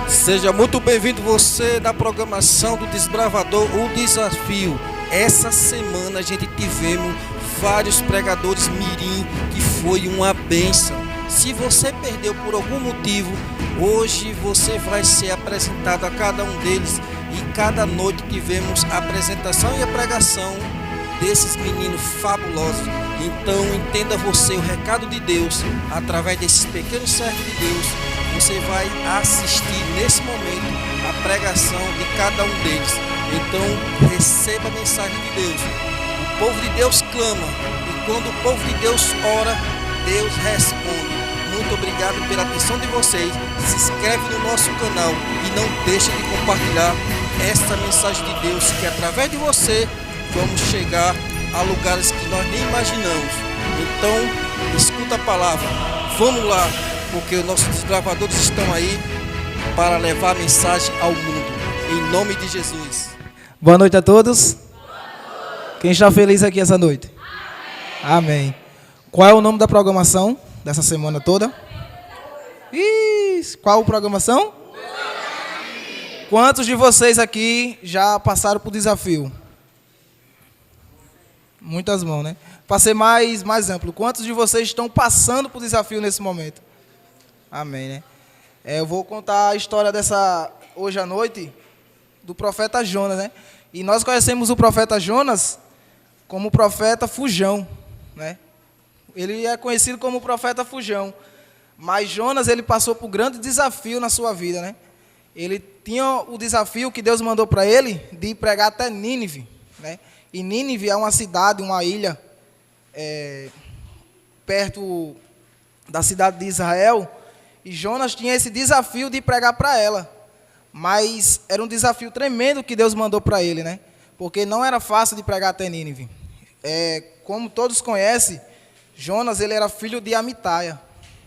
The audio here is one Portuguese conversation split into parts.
Seja muito bem-vindo você da programação do Desbravador, o Desafio. Essa semana a gente tivemos vários pregadores mirim que foi uma bênção. Se você perdeu por algum motivo, hoje você vai ser apresentado a cada um deles e cada noite tivemos a apresentação e a pregação desses meninos fabulosos. Então entenda você o recado de Deus através desses pequenos servos de Deus. Você vai assistir nesse momento a pregação de cada um deles. Então receba a mensagem de Deus. O povo de Deus clama e quando o povo de Deus ora, Deus responde. Muito obrigado pela atenção de vocês. Se inscreve no nosso canal e não deixe de compartilhar esta mensagem de Deus, que através de você vamos chegar a lugares que nós nem imaginamos. Então escuta a palavra. Vamos lá, porque os nossos desbravadores estão aí para levar a mensagem ao mundo. Em nome de Jesus. Boa noite a todos. Quem está feliz aqui essa noite? Amém. Qual é o nome da programação dessa semana toda? Qual a programação? Quantos de vocês aqui já passaram por desafio? Muitas mãos, né? Para ser mais amplo, quantos de vocês estão passando por desafio nesse momento? Amém, né? Eu vou contar a história hoje à noite do profeta Jonas, né? E nós conhecemos o profeta Jonas como o profeta fujão, né? Ele é conhecido como o profeta fujão. Mas Jonas, ele passou por um grande desafio na sua vida, né? Ele tinha o desafio que Deus mandou para ele de ir pregar até Nínive, né? E Nínive é uma cidade, uma ilha, perto da cidade de Israel. E Jonas tinha esse desafio de pregar para ela. Mas era um desafio tremendo que Deus mandou para ele, né? Porque não era fácil de pregar até Nínive. Como todos conhecem, Jonas, ele era filho de Amitai,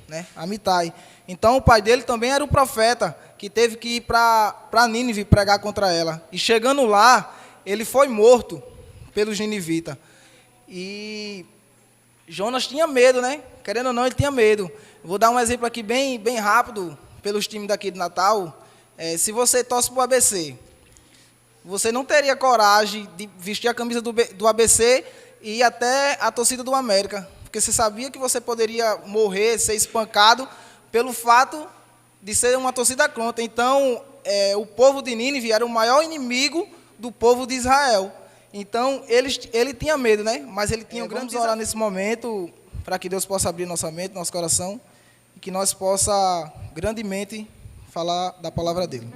né? Amitai. Então o pai dele também era um profeta que teve que ir para Nínive pregar contra ela. E chegando lá, ele foi morto pelos ninivitas. E Jonas tinha medo, né? Querendo ou não, ele tinha medo. Vou dar um exemplo aqui bem rápido pelos times daqui de Natal. Se você torce para o ABC, você não teria coragem de vestir a camisa do ABC e ir até a torcida do América, porque você sabia que você poderia morrer, ser espancado pelo fato de ser uma torcida contra. Então, o povo de Nínive era o maior inimigo do povo de Israel. Então, ele tinha medo, né? Mas ele tinha um grande desafio. Vamos orar nesse momento para que Deus possa abrir nossa mente, nosso coração, e que nós possa grandemente falar da palavra dele.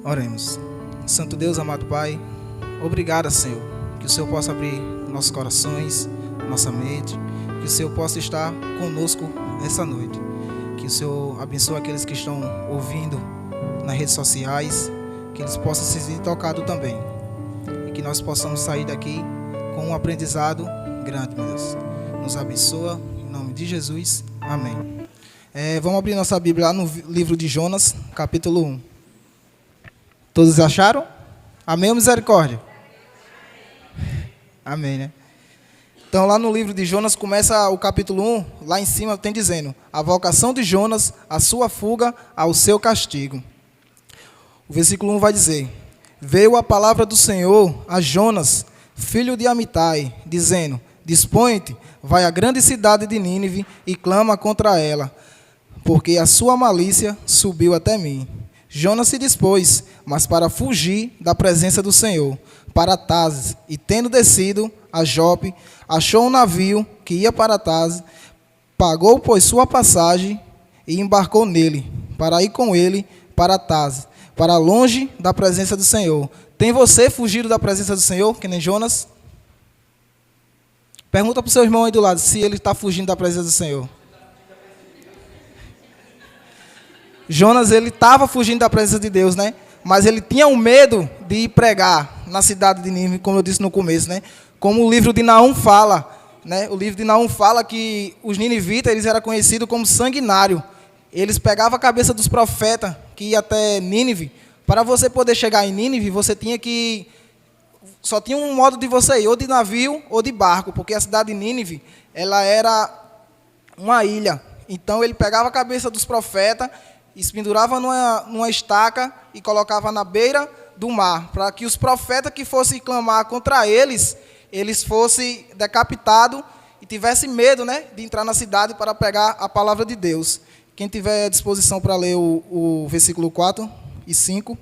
Oremos. Santo Deus, amado Pai, obrigado, Senhor, que o Senhor possa abrir nossos corações, nossa mente, que o Senhor possa estar conosco essa noite, que o Senhor abençoe aqueles que estão ouvindo nas redes sociais, que eles possam se sentir tocados também, e que nós possamos sair daqui com um aprendizado grande, meu Deus. Nos abençoa, em nome de Jesus, amém. Vamos abrir nossa Bíblia lá no livro de Jonas, capítulo 1. Todos acharam? Amém ou misericórdia? Amém, né? Então, lá no livro de Jonas, começa o capítulo 1, lá em cima tem dizendo: a vocação de Jonas, a sua fuga ao seu castigo. O versículo 1 vai dizer: veio a palavra do Senhor a Jonas, filho de Amitai, dizendo: dispõe-te, vai à grande cidade de Nínive e clama contra ela, porque a sua malícia subiu até mim. Jonas se dispôs, mas para fugir da presença do Senhor, para Tarsis, e tendo descido a Jope, achou um navio que ia para Tarsis, pagou, pois, sua passagem e embarcou nele, para ir com ele para Tarsis, para longe da presença do Senhor. Tem você fugido da presença do Senhor, que nem Jonas? Pergunta para o seu irmão aí do lado se ele está fugindo da presença do Senhor. Jonas, ele estava fugindo da presença de Deus, né? Mas ele tinha um medo de ir pregar na cidade de Nínive, como eu disse no começo, né? Como o livro de Naum fala, né? O livro de Naum fala que os ninivitas, eles eram conhecidos como sanguinários. Eles pegavam a cabeça dos profetas que iam até Nínive. Para você poder chegar em Nínive, você tinha que... Só tinha um modo de você ir, ou de navio ou de barco, porque a cidade de Nínive, ela era uma ilha. Então ele pegava a cabeça dos profetas e se pendurava numa estaca e colocava na beira do mar, para que os profetas que fossem clamar contra eles fossem decapitados e tivessem medo, né, de entrar na cidade para pegar a palavra de Deus. Quem tiver disposição para ler o versículo 4 e 5.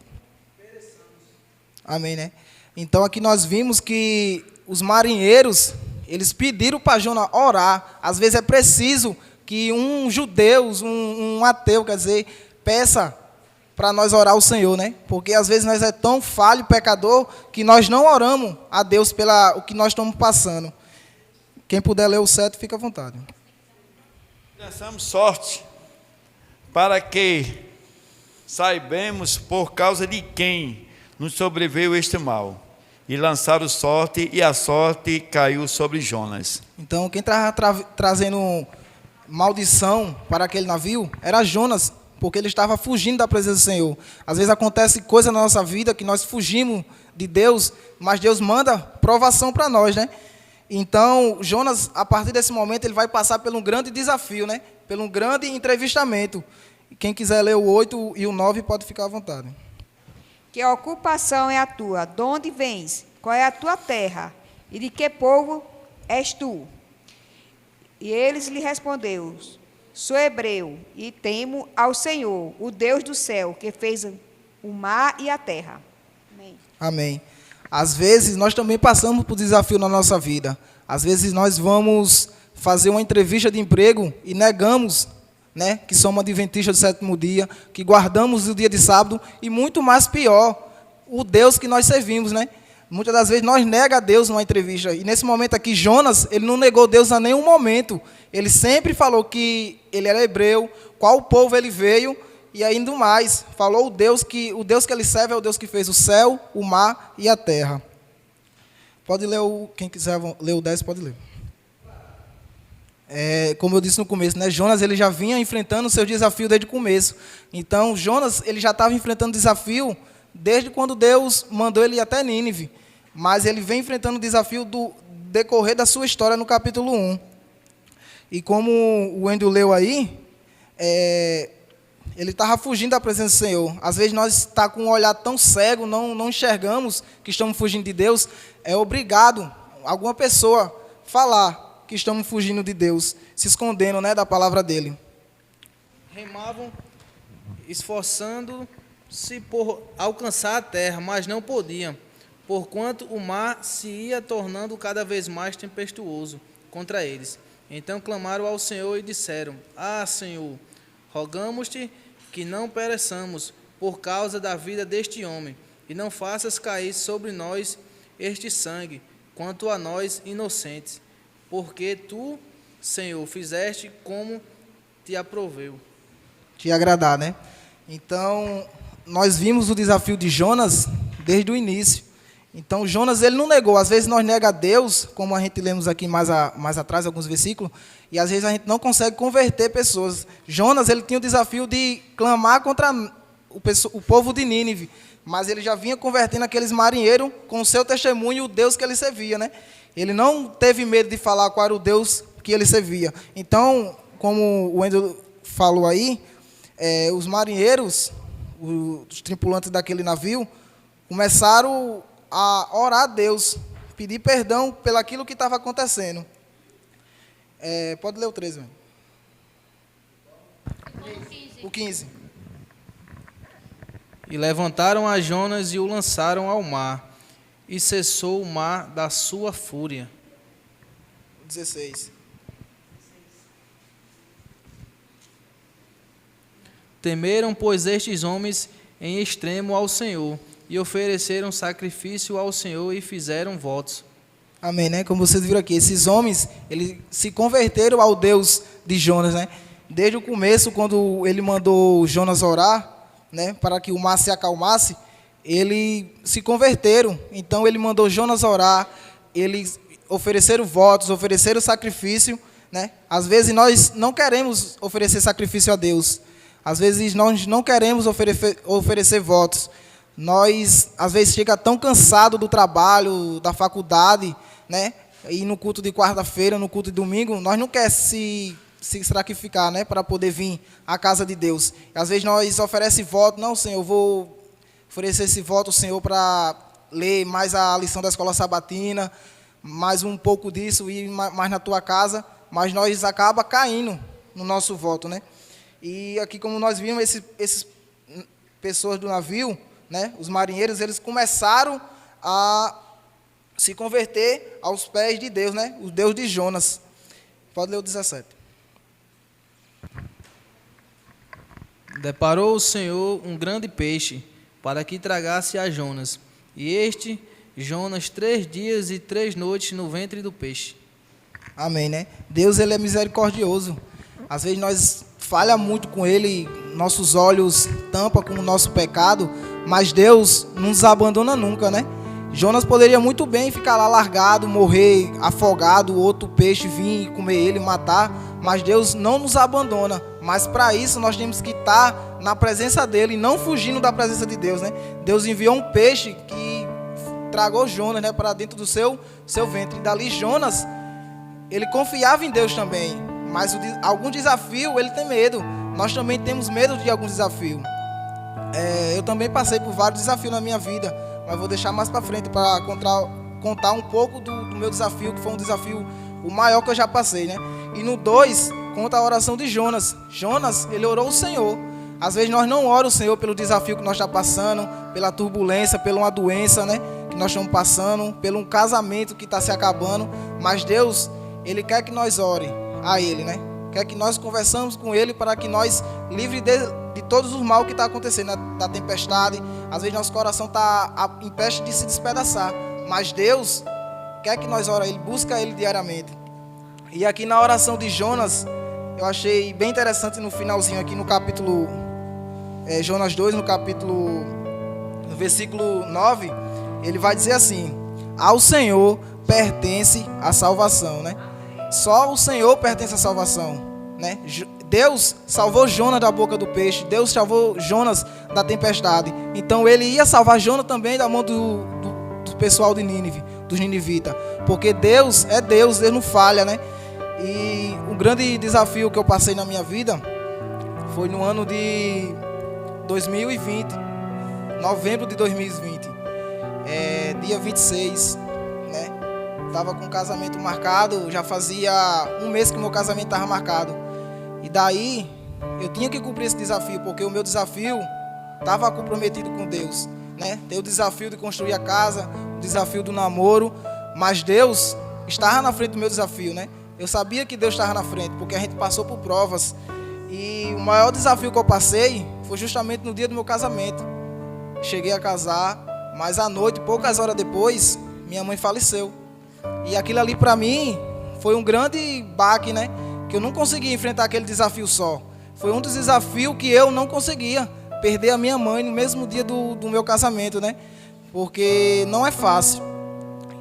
Amém, né? Então aqui nós vimos que os marinheiros, eles pediram para Jonas orar. Às vezes é preciso que um judeu, um ateu, quer dizer, peça para nós orar ao Senhor, né? Porque às vezes nós é tão falho, pecador, que nós não oramos a Deus pelo que nós estamos passando. Quem puder ler o 7, fica à vontade. Lançamos sorte para que saibamos por causa de quem nos sobreveio este mal. E lançaram sorte, e a sorte caiu sobre Jonas. Então, quem estava trazendo maldição para aquele navio era Jonas, porque ele estava fugindo da presença do Senhor. Às vezes acontece coisa na nossa vida que nós fugimos de Deus, mas Deus manda provação para nós, né? Então, Jonas, a partir desse momento, ele vai passar por um grande desafio, né? Por um grande entrevistamento. Quem quiser ler o 8 e o 9 pode ficar à vontade. Que ocupação é a tua? De onde vens? Qual é a tua terra? E de que povo és tu? E eles lhe respondeu: sou hebreu e temo ao Senhor, o Deus do céu, que fez o mar e a terra. Amém. Amém. Às vezes nós também passamos por desafio na nossa vida. Às vezes nós vamos fazer uma entrevista de emprego e negamos, né, que somos adventistas do sétimo dia, que guardamos o dia de sábado, e muito mais pior, o Deus que nós servimos, né? Muitas das vezes nós negamos a Deus numa entrevista. E nesse momento aqui, Jonas, ele não negou Deus a nenhum momento. Ele sempre falou que ele era hebreu, qual povo ele veio, e ainda mais, falou o Deus que ele serve é o Deus que fez o céu, o mar e a terra. Pode ler, quem quiser ler o 10, pode ler. Como eu disse no começo, né, Jonas ele já vinha enfrentando o seu desafio desde o começo. Então, Jonas ele já estava enfrentando desafio desde quando Deus mandou ele ir até Nínive. Mas ele vem enfrentando o desafio do decorrer da sua história no capítulo 1. E como o Wendel leu aí, ele estava fugindo da presença do Senhor. Às vezes nós estamos com um olhar tão cego, não enxergamos que estamos fugindo de Deus. É obrigado alguma pessoa falar que estamos fugindo de Deus, se escondendo, né, da palavra dele. Remavam, esforçando-se por alcançar a terra, mas não podiam, porquanto o mar se ia tornando cada vez mais tempestuoso contra eles. Então clamaram ao Senhor e disseram: Ah, Senhor, rogamos-te que não pereçamos por causa da vida deste homem, e não faças cair sobre nós este sangue, quanto a nós inocentes, porque tu, Senhor, fizeste como te aproveu. Te agradar, né? Então, nós vimos o desafio de Jonas desde o início. Então, Jonas, ele não negou. Às vezes nós negamos a Deus, como a gente lemos aqui mais atrás, alguns versículos, e às vezes a gente não consegue converter pessoas. Jonas, ele tinha o desafio de clamar contra o povo de Nínive, mas ele já vinha convertendo aqueles marinheiros com o seu testemunho e o Deus que ele servia, né? Ele não teve medo de falar qual era o Deus que ele servia. Então, como o Wendel falou aí, os marinheiros, os tripulantes daquele navio, começaram a orar a Deus, pedir perdão pelo aquilo que estava acontecendo. Pode ler o 13, mano. O 15. E levantaram a Jonas e o lançaram ao mar, e cessou o mar da sua fúria. 16. Temeram, pois, estes homens em extremo ao Senhor, e ofereceram sacrifício ao Senhor e fizeram votos. Amém, né? Como vocês viram aqui, esses homens, eles se converteram ao Deus de Jonas, né? Desde o começo, quando ele mandou Jonas orar, né, para que o mar se acalmasse, eles se converteram. Então ele mandou Jonas orar, eles ofereceram votos, ofereceram sacrifício, né? Às vezes nós não queremos oferecer sacrifício a Deus. Às vezes nós não queremos oferecer votos. Nós, às vezes, chega tão cansado do trabalho, da faculdade, né? E no culto de quarta-feira, no culto de domingo, nós não queremos se se sacrificar, né, para poder vir à casa de Deus. E às vezes nós oferecemos voto, não, Senhor, eu vou oferecer esse voto ao Senhor para ler mais a lição da escola sabatina, mais um pouco disso, ir mais na tua casa, mas nós acaba caindo no nosso voto, né? E aqui, como nós vimos, esses pessoas do navio, né, os marinheiros, eles começaram a se converter aos pés de Deus, né? O Deus de Jonas. Pode ler o 17. Deparou o Senhor um grande peixe, para que tragasse a Jonas. E este, Jonas, 3 dias e 3 noites no ventre do peixe. Amém, né? Deus, ele é misericordioso. Às vezes nós falha muito com ele, nossos olhos tampam com o nosso pecado, mas Deus não nos abandona nunca, né? Jonas poderia muito bem ficar lá largado, morrer afogado, outro peixe vir e comer ele, matar, mas Deus não nos abandona. Mas para isso nós temos que estar na presença dele e não fugindo da presença de Deus, né? Deus enviou um peixe que tragou Jonas, né, para dentro do seu ventre. E dali Jonas, ele confiava em Deus também, mas algum desafio ele tem medo. Nós também temos medo de algum desafio. Eu também passei por vários desafios na minha vida, mas vou deixar mais para frente para contar um pouco do meu desafio, que foi um desafio o maior que eu já passei, né? E no 2, conta a oração de Jonas. Jonas, ele orou ao Senhor. Às vezes nós não oramos o Senhor pelo desafio que nós estamos passando, pela turbulência, pela uma doença, né, que nós estamos passando, pelo um casamento que está se acabando, mas Deus, ele quer que nós ore a ele, né? Quer que nós conversamos com ele para que nós livre de todos os mal que está acontecendo, né? Da tempestade. Às vezes nosso coração está em peste de se despedaçar, mas Deus quer que nós ore a ele, busca ele diariamente. E aqui na oração de Jonas, eu achei bem interessante no finalzinho aqui no capítulo Jonas 2, no versículo 9, ele vai dizer assim: ao Senhor pertence a salvação, né? Só o Senhor pertence à salvação, né? Deus salvou Jonas da boca do peixe, Deus salvou Jonas da tempestade. Então ele ia salvar Jonas também da mão do pessoal de Nínive, dos ninivitas, porque Deus é Deus, Deus não falha, né? E um grande desafio que eu passei na minha vida foi no ano de 2020, novembro de 2020, dia 26, né? Estava com o casamento marcado, já fazia um mês que o meu casamento estava marcado. E daí eu tinha que cumprir esse desafio, porque o meu desafio estava comprometido com Deus, né? Tem o desafio de construir a casa, o desafio do namoro, mas Deus estava na frente do meu desafio, né? Eu sabia que Deus estava na frente, porque a gente passou por provas. E o maior desafio que eu passei foi justamente no dia do meu casamento. Cheguei a casar, mas à noite, poucas horas depois, minha mãe faleceu. E aquilo ali para mim foi um grande baque, né? Que eu não conseguia enfrentar aquele desafio só. Foi um dos desafios que eu não conseguia perder a minha mãe no mesmo dia do meu casamento, né? Porque não é fácil.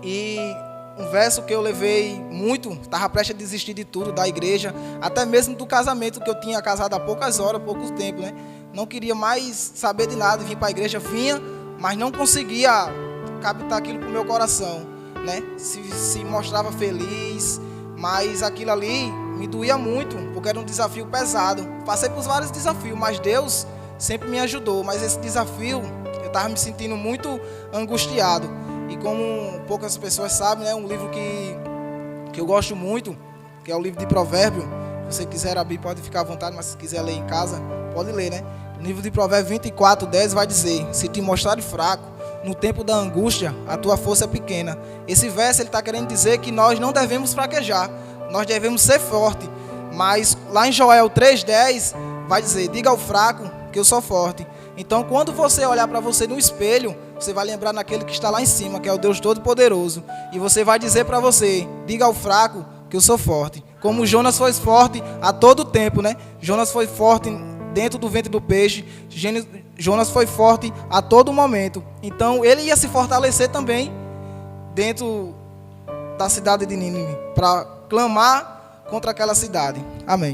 E um verso que eu levei muito, estava prestes a desistir de tudo, da igreja, até mesmo do casamento, que eu tinha casado há poucas horas, pouco tempo, né? Não queria mais saber de nada, vim para a igreja, vinha, mas não conseguia captar aquilo para o meu coração, né? Se mostrava feliz, mas aquilo ali me doía muito, porque era um desafio pesado. Passei por vários desafios, mas Deus sempre me ajudou. Mas esse desafio, eu estava me sentindo muito angustiado. E como poucas pessoas sabem, é um livro que eu gosto muito, que é o livro de Provérbios. Se você quiser abrir, pode ficar à vontade, mas se quiser ler em casa, pode ler, né? O livro de Provérbios 24:10 vai dizer: se te mostrares fraco, no tempo da angústia, a tua força é pequena. Esse verso ele está querendo dizer que nós não devemos fraquejar, nós devemos ser fortes. Mas lá em Joel 3:10 vai dizer: diga ao fraco que eu sou forte. Então, quando você olhar para você no espelho, você vai lembrar naquele que está lá em cima, que é o Deus Todo-Poderoso. E você vai dizer para você: diga ao fraco que eu sou forte. Como Jonas foi forte a todo tempo, né? Jonas foi forte dentro do ventre do peixe. Jonas foi forte a todo momento. Então, ele ia se fortalecer também dentro da cidade de Nínive, para clamar contra aquela cidade. Amém.